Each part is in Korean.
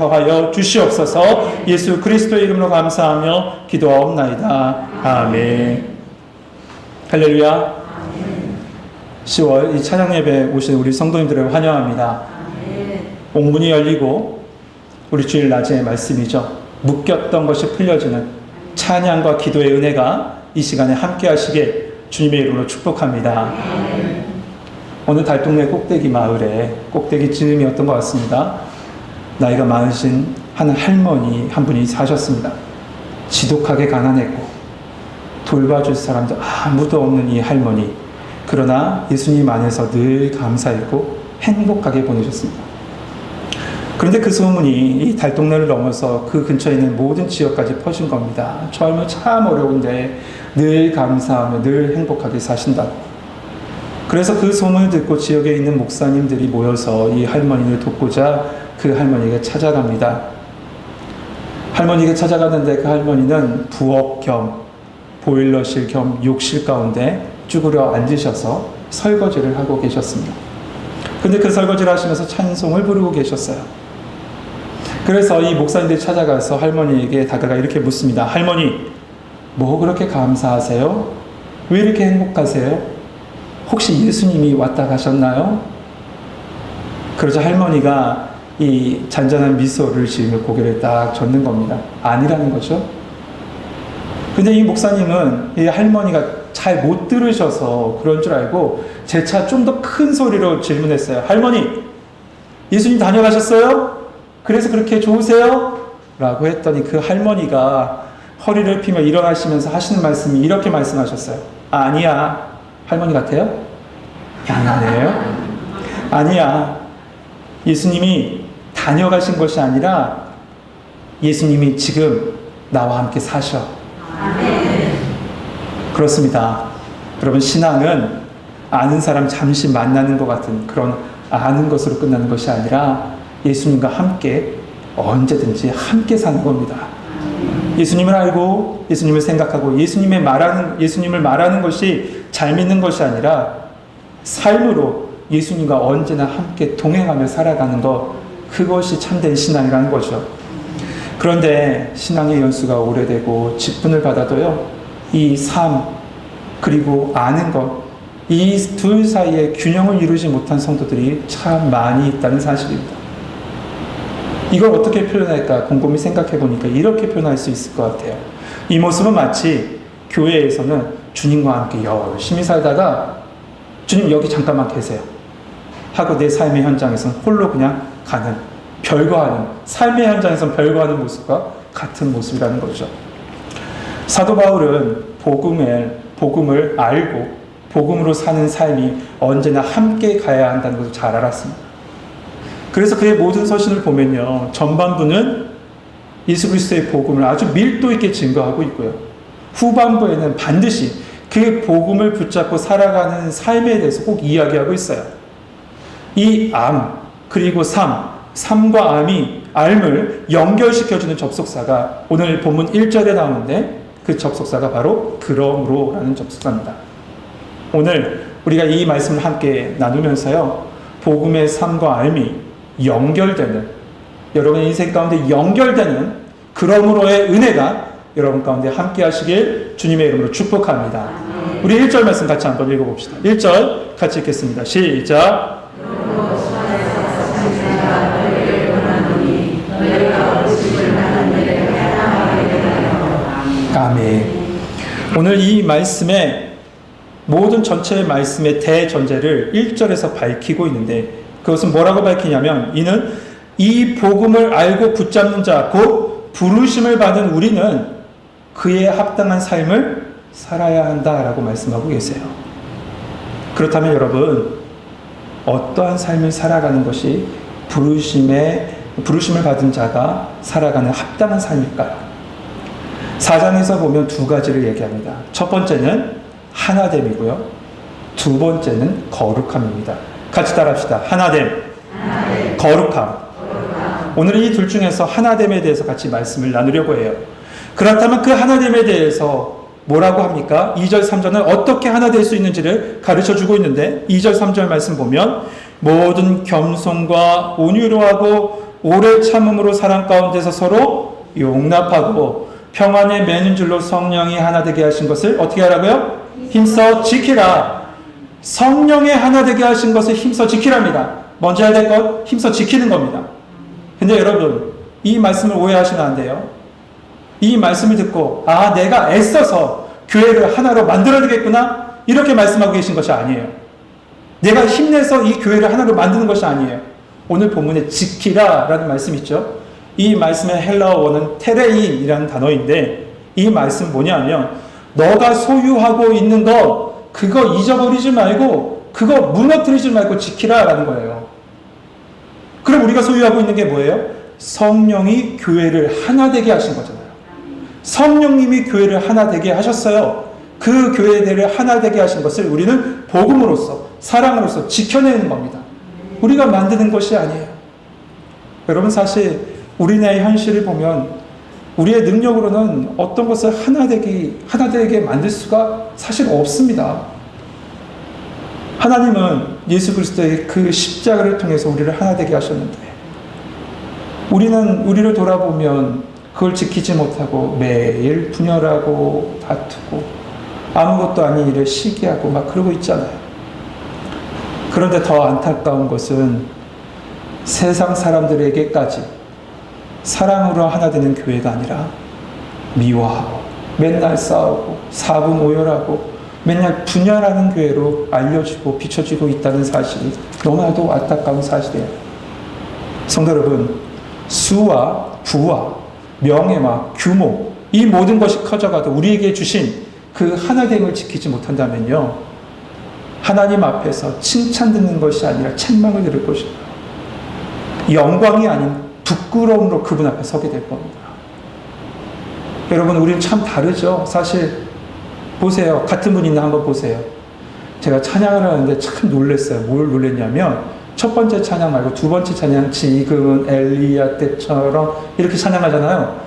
더하여 주시옵소서. 예수 그리스도의 이름으로 감사하며 기도하옵나이다. 아멘. 할렐루야. 10월 이 찬양 예배에 오신 우리 성도님들을 환영합니다. 옥문이 열리고 우리 주일 낮의 말씀이죠. 묶였던 것이 풀려지는 찬양과 기도의 은혜가 이 시간에 함께 하시길 주님의 이름으로 축복합니다. 어느 달동네 꼭대기 마을에 꼭대기 즈음이었던 것 같습니다. 나이가 많으신 한 할머니 한 분이 사셨습니다. 지독하게 가난했고 돌봐줄 사람도 아무도 없는 이 할머니, 그러나 예수님 안에서 늘 감사했고 행복하게 보내셨습니다. 그런데 그 소문이 이 달동네를 넘어서 그 근처에 있는 모든 지역까지 퍼진 겁니다. 저 할머니 참 어려운데 늘 감사하며 늘 행복하게 사신다고. 그래서 그 소문을 듣고 지역에 있는 목사님들이 모여서 이 할머니를 돕고자 그 할머니에게 찾아갑니다. 할머니에게 찾아가는데 그 할머니는 부엌 겸 보일러실 겸 욕실 가운데 쭈그려 앉으셔서 설거지를 하고 계셨습니다. 근데 그 설거지를 하시면서 찬송을 부르고 계셨어요. 그래서 이 목사님들이 찾아가서 할머니에게 다가가 이렇게 묻습니다. 할머니, 뭐 그렇게 감사하세요? 왜 이렇게 행복하세요? 혹시 예수님이 왔다 가셨나요? 그러자 할머니가 이 잔잔한 미소를 지으며 고개를 딱 젓는 겁니다. 아니라는 거죠. 근데 이 목사님은 이 할머니가 잘 못 들으셔서 그런 줄 알고 재차 좀 더 큰 소리로 질문했어요. 할머니, 예수님 다녀가셨어요? 그래서 그렇게 좋으세요? 라고 했더니 그 할머니가 허리를 피며 일어나시면서 하시는 말씀이 이렇게 말씀하셨어요. 아니야. 할머니 같아요? 아니에요. 아니야. 예수님이 다녀가신 것이 아니라 예수님이 지금 나와 함께 사셔. 그렇습니다. 여러분, 신앙은 아는 사람 잠시 만나는 것 같은 그런 아는 것으로 끝나는 것이 아니라 예수님과 함께 언제든지 함께 사는 겁니다. 예수님을 알고 예수님을 생각하고 예수님을 말하는 것이 잘 믿는 것이 아니라 삶으로 예수님과 언제나 함께 동행하며 살아가는 것, 그것이 참된 신앙이라는 거죠. 그런데 신앙의 연수가 오래되고 직분을 받아도요, 이 삶 그리고 아는 것, 이 둘 사이에 균형을 이루지 못한 성도들이 참 많이 있다는 사실입니다. 이걸 어떻게 표현할까 곰곰이 생각해 보니까 이렇게 표현할 수 있을 것 같아요. 이 모습은 마치 교회에서는 주님과 함께 열심히 살다가 주님 여기 잠깐만 계세요 하고 내 삶의 현장에서는 홀로 그냥 가는, 별거하는, 삶의 현장에서는 별거하는 모습과 같은 모습이라는 거죠. 사도 바울은 복음을 알고 복음으로 사는 삶이 언제나 함께 가야 한다는 것을 잘 알았습니다. 그래서 그의 모든 서신을 보면요, 전반부는 예수 그리스도의 복음을 아주 밀도 있게 증거하고 있고요, 후반부에는 반드시 그 복음을 붙잡고 살아가는 삶에 대해서 꼭 이야기하고 있어요. 이 암 그리고 삶과 암을 연결시켜주는 접속사가 오늘 본문 1절에 나오는데, 그 접속사가 바로 그러므로라는 접속사입니다. 오늘 우리가 이 말씀을 함께 나누면서요, 복음의 삶과 암이 연결되는, 여러분의 인생 가운데 연결되는 그러므로의 은혜가 여러분 가운데 함께 하시길 주님의 이름으로 축복합니다. 우리 1절 말씀 같이 한번 읽어봅시다. 1절 같이 읽겠습니다. 시작. 아멘. 오늘 이 말씀의 모든 전체의 말씀의 대전제를 1절에서 밝히고 있는데, 그것은 뭐라고 밝히냐면, 이는 이 복음을 알고 붙잡는 자, 곧 부르심을 받은 우리는 그에 합당한 삶을 살아야 한다라고 말씀하고 계세요. 그렇다면 여러분, 어떠한 삶을 살아가는 것이 부르심을 받은 자가 살아가는 합당한 삶일까요? 4장에서 보면 두 가지를 얘기합니다. 첫 번째는 하나됨이고요, 두 번째는 거룩함입니다. 같이 따라합시다. 하나됨, 거룩함. 오늘 이 둘 중에서 하나됨에 대해서 같이 말씀을 나누려고 해요. 그렇다면 그 하나됨에 대해서 뭐라고 합니까? 2절, 3절은 어떻게 하나 될 수 있는지를 가르쳐주고 있는데, 2절, 3절 말씀 보면 모든 겸손과 온유로 하고 오래 참음으로 사랑 가운데서 서로 용납하고 평안에 매는 줄로 성령이 하나 되게 하신 것을 어떻게 하라고요? 힘써 지키라. 성령의 하나 되게 하신 것을 힘써 지키랍니다. 먼저 해야 될 것, 힘써 지키는 겁니다. 근데 여러분, 이 말씀을 오해하시면 안 돼요. 이 말씀을 듣고 내가 애써서 교회를 하나로 만들어야 되겠구나, 이렇게 말씀하고 계신 것이 아니에요. 내가 힘내서 이 교회를 하나로 만드는 것이 아니에요. 오늘 본문에 지키라 라는 말씀이 있죠. 이 말씀의 헬라어는 테레인이라는 단어인데, 이 말씀 뭐냐면 너가 소유하고 있는 것 그거 잊어버리지 말고, 그거 무너뜨리지 말고 지키라 라는 거예요. 그럼 우리가 소유하고 있는 게 뭐예요? 성령이 교회를 하나 되게 하신 거잖아요. 성령님이 교회를 하나 되게 하셨어요. 그 교회들을 하나 되게 하신 것을 우리는 복음으로써, 사랑으로써 지켜내는 겁니다. 우리가 만드는 것이 아니에요. 여러분, 사실 우리네 현실을 보면 우리의 능력으로는 어떤 것을 하나 되게 만들 수가 사실 없습니다. 하나님은 예수 그리스도의 그 십자가를 통해서 우리를 하나 되게 하셨는데, 우리는 우리를 돌아보면 그걸 지키지 못하고 매일 분열하고 다투고 아무것도 아닌 일을 시기하고 막 그러고 있잖아요. 그런데 더 안타까운 것은 세상 사람들에게까지 사랑으로 하나 되는 교회가 아니라 미워하고 맨날 싸우고 사분오열하고 맨날 분열하는 교회로 알려지고 비춰지고 있다는 사실이 너무나도 안타까운 사실이에요. 성도 여러분, 수와 부와 명예와 규모, 이 모든 것이 커져가도 우리에게 주신 그 하나됨을 지키지 못한다면요, 하나님 앞에서 칭찬 듣는 것이 아니라 책망을 들을 것입니다. 영광이 아닌 부끄러움으로 그분 앞에 서게 될 겁니다. 여러분, 우리는 참 다르죠. 사실 보세요. 같은 분 있나 한번 보세요. 제가 찬양을 하는데 참 놀랐어요. 뭘 놀랐냐면, 첫 번째 찬양 말고 두 번째 찬양, 지금은 엘리야 때처럼 이렇게 찬양하잖아요.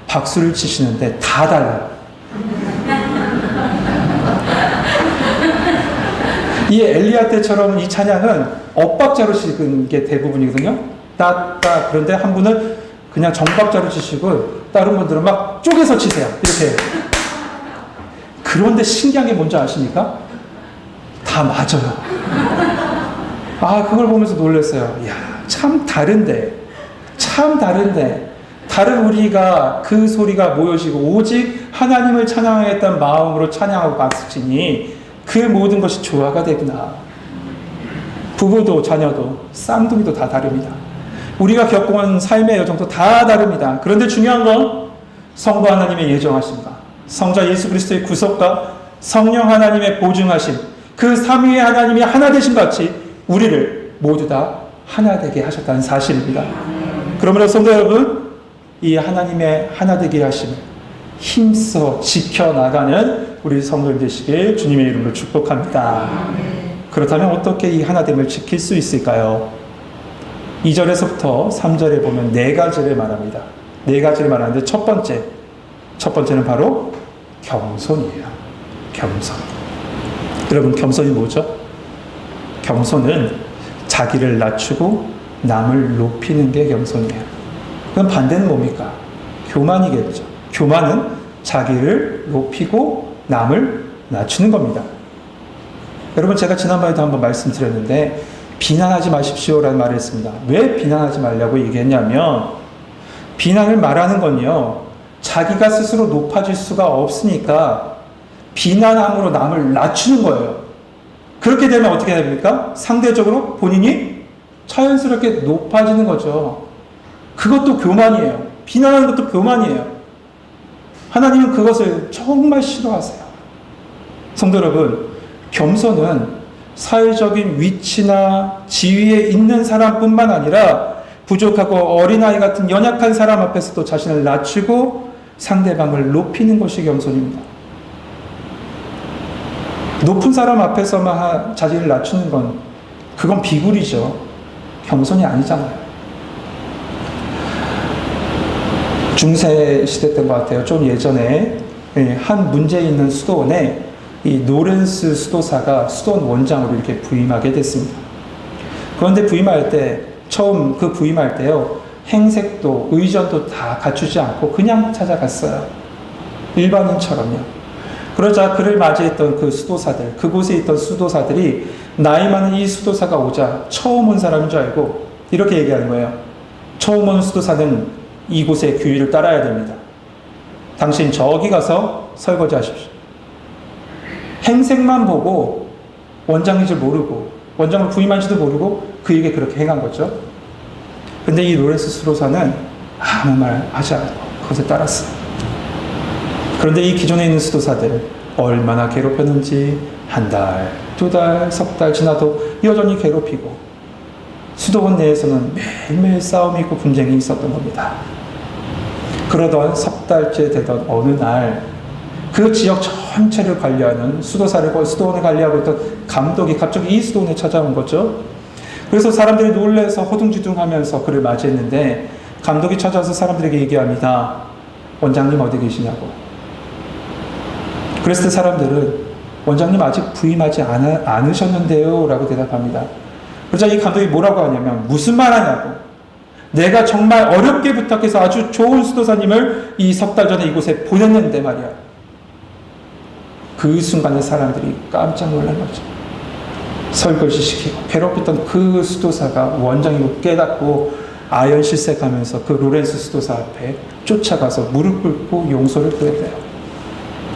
박수를 치시는데 다 달라요. 이 엘리야 때처럼 이 찬양은 엇박자로 치는 게 대부분이거든요. 따따. 그런데 한 분은 그냥 정박자로 치시고 다른 분들은 막 쪼개서 치세요. 이렇게. 그런데 신기한 게 뭔지 아십니까? 다 맞아요. 그걸 보면서 놀랐어요. 이야, 참 다른데. 다른 우리가 그 소리가 모여지고 오직 하나님을 찬양하겠다는 마음으로 찬양하고 박수치니 그 모든 것이 조화가 되구나. 부부도 자녀도 쌍둥이도 다 다릅니다. 우리가 겪어온 삶의 여정도 다 다릅니다. 그런데 중요한 건 성부 하나님의 예정하심과 성자 예수 그리스도의 구속과 성령 하나님의 보증하심, 그 삼위의 하나님이 하나 되신 것 같이 우리를 모두 다 하나 되게 하셨다는 사실입니다. 그러므로 성도 여러분, 이 하나님의 하나 되게 하심을 힘써 지켜나가는 우리 성도들 되시길 주님의 이름으로 축복합니다. 그렇다면 어떻게 이 하나됨을 지킬 수 있을까요? 2절에서부터 3절에 보면 네 가지를 말합니다. 네 가지를 말하는데 첫 번째는 바로 겸손이에요. 겸손. 여러분, 겸손이 뭐죠? 겸손은 자기를 낮추고 남을 높이는 게 겸손이에요. 그럼 반대는 뭡니까? 교만이겠죠. 교만은 자기를 높이고 남을 낮추는 겁니다. 여러분, 제가 지난번에도 한번 말씀드렸는데 비난하지 마십시오라는 말을 했습니다. 왜 비난하지 말라고 얘기했냐면, 비난을 말하는 건요, 자기가 스스로 높아질 수가 없으니까 비난함으로 남을 낮추는 거예요. 그렇게 되면 어떻게 됩니까? 상대적으로 본인이 자연스럽게 높아지는 거죠. 그것도 교만이에요. 비난하는 것도 교만이에요. 하나님은 그것을 정말 싫어하세요. 성도 여러분, 겸손은 사회적인 위치나 지위에 있는 사람뿐만 아니라 부족하고 어린아이 같은 연약한 사람 앞에서도 자신을 낮추고 상대방을 높이는 것이 겸손입니다. 높은 사람 앞에서만 자신을 낮추는 그건 비굴이죠. 겸손이 아니잖아요. 중세 시대 때인 것 같아요. 좀 예전에 한 문제 있는 수도원에 이 노렌스 수도사가 수도원 원장으로 이렇게 부임하게 됐습니다. 그런데 처음 부임할 때요, 행색도 의전도 다 갖추지 않고 그냥 찾아갔어요. 일반인처럼요. 그러자 그를 맞이했던 그 수도사들, 그곳에 있던 수도사들이 나이 많은 이 수도사가 오자 처음 온 사람인 줄 알고 이렇게 얘기하는 거예요. 처음 온 수도사는 이곳의 규율을 따라야 됩니다. 당신 저기 가서 설거지 하십시오. 행색만 보고 원장인 줄 모르고 원장을 부임한지도 모르고 그에게 그렇게 행한 거죠. 근데 이 로렌스 수도사는 아무 말 하지 않고 그것을 따랐어요. 그런데 이 기존에 있는 수도사들 얼마나 괴롭혔는지 한 달, 두 달, 석 달 지나도 여전히 괴롭히고 수도원 내에서는 매일매일 싸움이 있고 분쟁이 있었던 겁니다. 그러던 석 달째 되던 어느 날 그 지역 전체를 관리하는 수도원을 관리하고 있던 감독이 갑자기 이 수도원에 찾아온 거죠. 그래서 사람들이 놀라서 허둥지둥하면서 그를 맞이했는데 감독이 찾아와서 사람들에게 얘기합니다. 원장님 어디 계시냐고. 그랬을 때 사람들은 원장님 아직 부임하지 않으셨는데요 라고 대답합니다. 그러자 이 감독이 뭐라고 하냐면 무슨 말 하냐고. 내가 정말 어렵게 부탁해서 아주 좋은 수도사님을 이 석 달 전에 이곳에 보냈는데 말이야. 그 순간에 사람들이 깜짝 놀란 거죠. 설거지 시키고 괴롭혔던 그 수도사가 원장이고 깨닫고 아연실색하면서 그 로렌스 수도사 앞에 쫓아가서 무릎 꿇고 용서를 구했대요.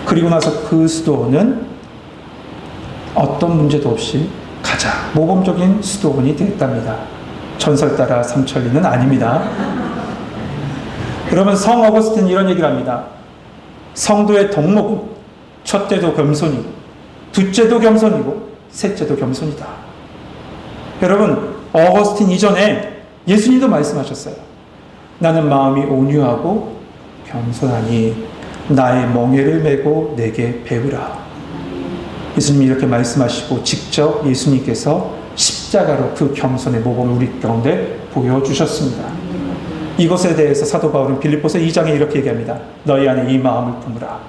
그리고 나서 그 수도원은 어떤 문제도 없이 가장 모범적인 수도원이 됐답니다. 전설 따라 삼천리는 아닙니다. 그러면 성 어거스틴은 이런 얘기를 합니다. 성도의 덕목은 첫째도 겸손이고 둘째도 겸손이고 셋째도 겸손이다. 여러분 어거스틴 이전에 예수님도 말씀하셨어요. 나는 마음이 온유하고 겸손하니 나의 멍에를 메고 내게 배우라. 예수님이 이렇게 말씀하시고 직접 예수님께서 십자가로 그 겸손의 모범을 우리 가운데 보여주셨습니다. 이것에 대해서 사도 바울은 빌립보서 2장에 이렇게 얘기합니다. 너희 안에 이 마음을 품으라.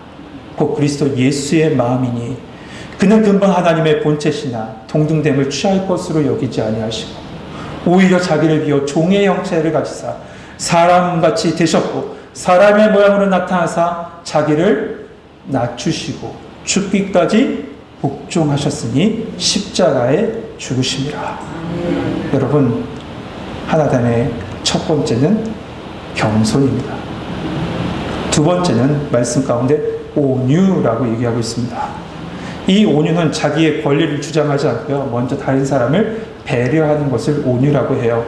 곧 그리스도 예수의 마음이니 그는 근본 하나님의 본체시나 동등됨을 취할 것으로 여기지 아니하시고 오히려 자기를 비워 종의 형체를 가지사 사람같이 되셨고 사람의 모양으로 나타나사 자기를 낮추시고 죽기까지 복종하셨으니 십자가에 죽으심이라. 여러분 하나됨의 첫 번째는 겸손입니다. 두 번째는 말씀 가운데 온유라고 얘기하고 있습니다. 이 온유는 자기의 권리를 주장하지 않고요. 먼저 다른 사람을 배려하는 것을 온유라고 해요.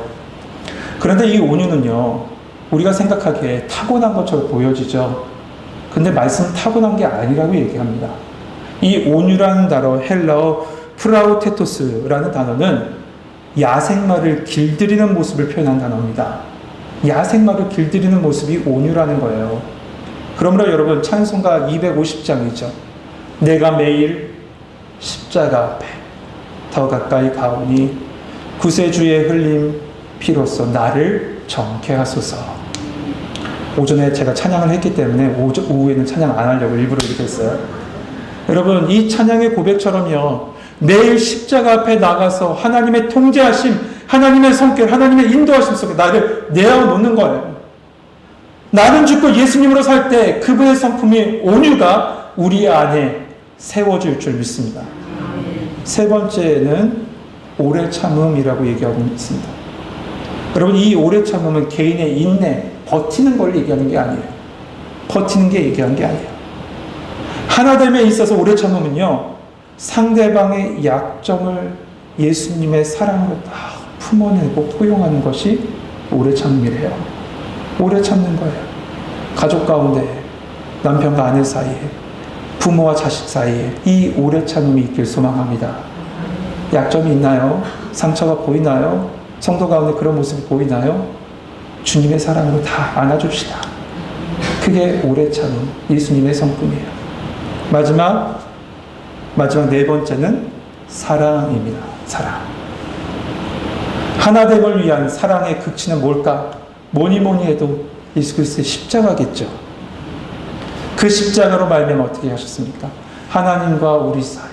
그런데 이 온유는요. 우리가 생각하기에 타고난 것처럼 보여지죠. 근데 말씀은 타고난 게 아니라고 얘기합니다. 이 온유라는 단어 헬라어 프라우테토스라는 단어는 야생마를 길들이는 모습을 표현한 단어입니다. 야생마를 길들이는 모습이 온유라는 거예요. 그러므로 여러분 찬송가 250장이죠. 내가 매일 십자가 앞에 더 가까이 가오니 구세주의 흘림 피로써 나를 정케 하소서. 오전에 제가 찬양을 했기 때문에 오후에는 찬양 안 하려고 일부러 이렇게 했어요. 여러분 이 찬양의 고백처럼요. 매일 십자가 앞에 나가서 하나님의 통제하심, 하나님의 성결, 하나님의 인도하심 속에 나를 내어놓는 거예요. 나는 죽고 예수님으로 살 때 그분의 성품이 온유가 우리 안에 세워질 줄 믿습니다. 세 번째는 오래 참음이라고 얘기하고 있습니다. 여러분 이 오래 참음은 개인의 인내, 버티는 걸 얘기하는 게 아니에요. 버티는 게 얘기하는 게 아니에요. 하나됨에 있어서 오래 참음은요. 상대방의 약점을 예수님의 사랑으로 다 품어내고 포용하는 것이 오래 참음이래요. 오래 참는 거예요. 가족 가운데 남편과 아내 사이에 부모와 자식 사이에 이 오래 참음이 있길 소망합니다. 약점이 있나요? 상처가 보이나요? 성도 가운데 그런 모습이 보이나요? 주님의 사랑으로 다 안아줍시다. 그게 오래 참음, 예수님의 성품이에요. 마지막 네 번째는 사랑입니다. 사랑. 하나됨을 위한 사랑의 극치는 뭘까? 뭐니 해도 예수 그리스도의 십자가겠죠. 그 십자가로 말미암아 어떻게 하셨습니까? 하나님과 우리 사이,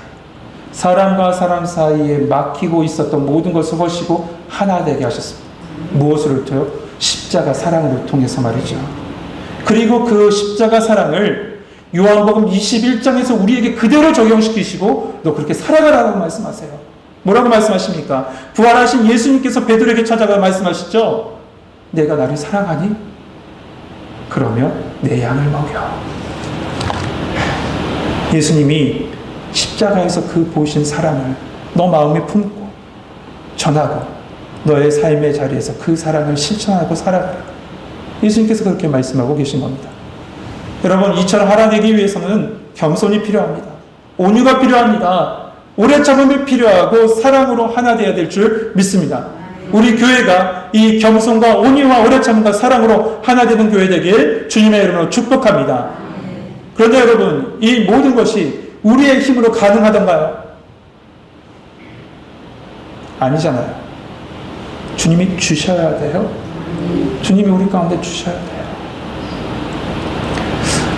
사람과 사람 사이에 막히고 있었던 모든 것을 허시고 하나 되게 하셨습니다. 무엇으로부터요? 십자가 십자가 사랑으로 통해서 말이죠. 그리고 그 십자가 사랑을 요한복음 21장에서 우리에게 그대로 적용시키시고 너 그렇게 살아가라고 말씀하세요. 뭐라고 말씀하십니까? 부활하신 예수님께서 베드로에게 찾아가 말씀하시죠. 내가 나를 사랑하니? 그러면 내 양을 먹여. 예수님이 십자가에서 그 보신 사랑을 너 마음에 품고 전하고 너의 삶의 자리에서 그 사랑을 실천하고 살아가라. 예수님께서 그렇게 말씀하고 계신 겁니다. 여러분, 이처럼 살아내기 위해서는 겸손이 필요합니다. 온유가 필요합니다. 오래 참음이 필요하고 사랑으로 하나 되어야 될 줄 믿습니다. 우리 교회가 이 겸손과 온유와 오래 참음과 사랑으로 하나 되는 교회 되길 주님의 이름으로 축복합니다. 그런데 여러분, 이 모든 것이 우리의 힘으로 가능하던가요? 아니잖아요. 주님이 주셔야 돼요. 주님이 우리 가운데 주셔야 돼요.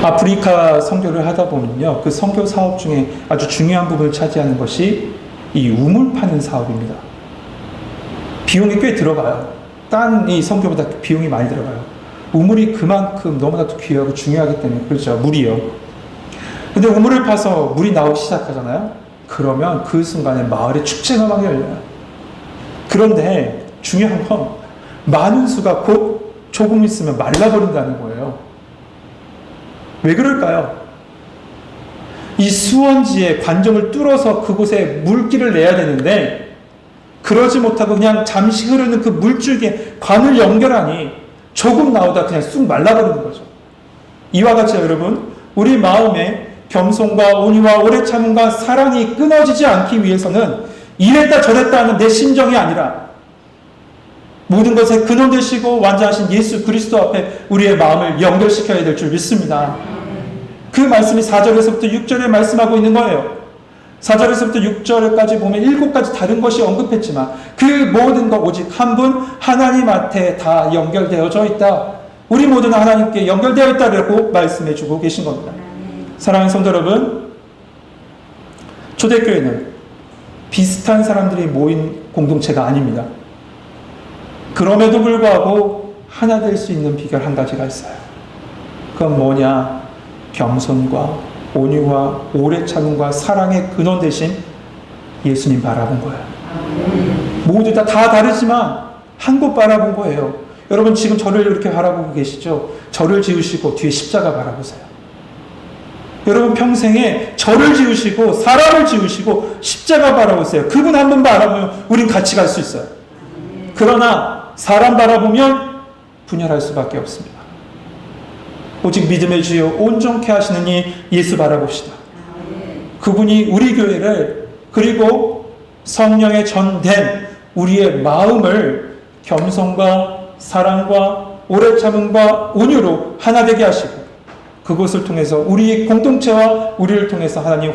아프리카 선교를 하다 보면요, 그 선교 사업 중에 아주 중요한 부분을 차지하는 것이 이 우물 파는 사업입니다. 비용이 꽤 들어가요. 딴 이 선교보다 비용이 많이 들어가요. 우물이 그만큼 너무나도 귀하고 중요하기 때문에 그렇죠. 물이요. 근데 우물을 파서 물이 나오기 시작하잖아요. 그러면 그 순간에 마을에 축제가 막 열려요. 그런데 중요한 건 많은 수가 곧 조금 있으면 말라버린다는 거예요. 왜 그럴까요? 이 수원지에 관정을 뚫어서 그곳에 물길을 내야 되는데 그러지 못하고 그냥 잠시 흐르는 그 물줄기에 관을 연결하니 조금 나오다 그냥 쑥 말라버리는 거죠. 이와 같이 여러분, 우리 마음에 겸손과 온유와 오래 참음과 사랑이 끊어지지 않기 위해서는 이랬다 저랬다 하는 내 심정이 아니라 모든 것의 근원 되시고 완전하신 예수 그리스도 앞에 우리의 마음을 연결시켜야 될 줄 믿습니다. 그 말씀이 4절에서부터 6절에 말씀하고 있는 거예요. 4절에서부터 6절까지 보면 7가지 다른 것이 언급했지만 그 모든 것 오직 한 분 하나님한테 다 연결되어져 있다. 우리 모두는 하나님께 연결되어 있다라고 말씀해 주고 계신 겁니다. 사랑하는 성도 여러분, 초대교회는 비슷한 사람들이 모인 공동체가 아닙니다. 그럼에도 불구하고 하나 될 수 있는 비결 한 가지가 있어요. 그건 뭐냐? 겸손과 온유와 오래 참음과 사랑의 근원 되신 예수님 바라본 거예요. 모두 다 다르지만 한 곳 바라본 거예요. 여러분 지금 저를 이렇게 바라보고 계시죠? 저를 지으시고 뒤에 십자가 바라보세요. 여러분 평생에 저를 지으시고 사람을 지으시고 십자가 바라보세요. 그분 한 분 바라보면 우린 같이 갈 수 있어요. 그러나 사람 바라보면 분열할 수밖에 없습니다. 오직 믿음의 주여 온전케 하시는 이 예수 바라봅시다. 그분이 우리 교회를 그리고 성령에 전된 우리의 마음을 겸손과 사랑과 오래 참음과 온유로 하나 되게 하시고 그것을 통해서 우리 공동체와 우리를 통해서 하나님